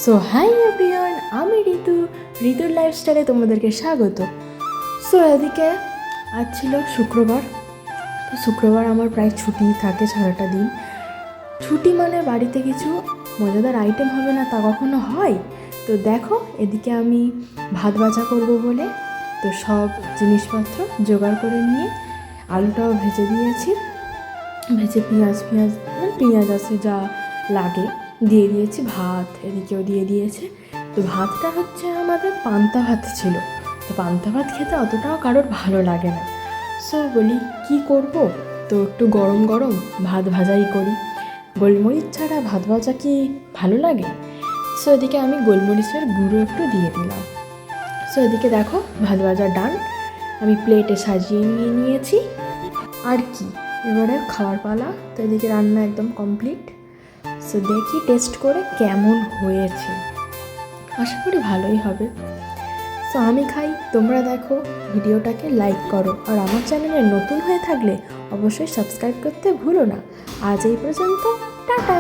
So hi everyone, আমি ঋতুর লাইফস্টাইলে তোমাদেরকে স্বাগত। সো এদিকে আজ ছিল শুক্রবার। তো শুক্রবার আমার প্রায় ছুটি থাকে সারাটা দিন। ছুটি মানে বাড়িতে কিছু মজাদার আইটেম হবে না তা কখনো হয়? তো দেখো, এদিকে আমি ভাত ভাজা করব বলে তো সব জিনিসপত্র জোগাড় করে নিয়ে আলুটাও ভেজে দিয়েছি। ভেজে পেঁয়াজ আছে যা লাগে দিয়ে দিয়েছি, ভাত এদিকেও দিয়ে দিয়েছে। তো ভাতটা হচ্ছে আমাদের পান্তা ভাত ছিল। তো পান্তা ভাত খেতে অতটাও কারোর ভালো লাগে না। সো বলি কি করব, তো একটু গরম গরম ভাত ভাজাই করি। গোলমরিচ ছাড়া ভাত ভাজা কি ভালো লাগে? সো এদিকে আমি গোলমরিচের গুঁড়ো একটু দিয়ে দিলাম। সো এদিকে দেখো ভাত ভাজা ডান, আমি প্লেটে সাজিয়ে নিয়েছি। আর কি, এবারে খাওয়ার পালা। তো এদিকে রান্না একদম কমপ্লিট। সো দেখি টেস্ট করে কেমন হয়েছে, আশা করি ভালোই হবে। সো আমি খাই, তোমরা দেখো, ভিডিওটাকে লাইক করো, আর আমার চ্যানেলে নতুন হয়ে থাকলে অবশ্যই সাবস্ক্রাইব করতে ভুলো না। আজ এই পর্যন্ত, টাটা।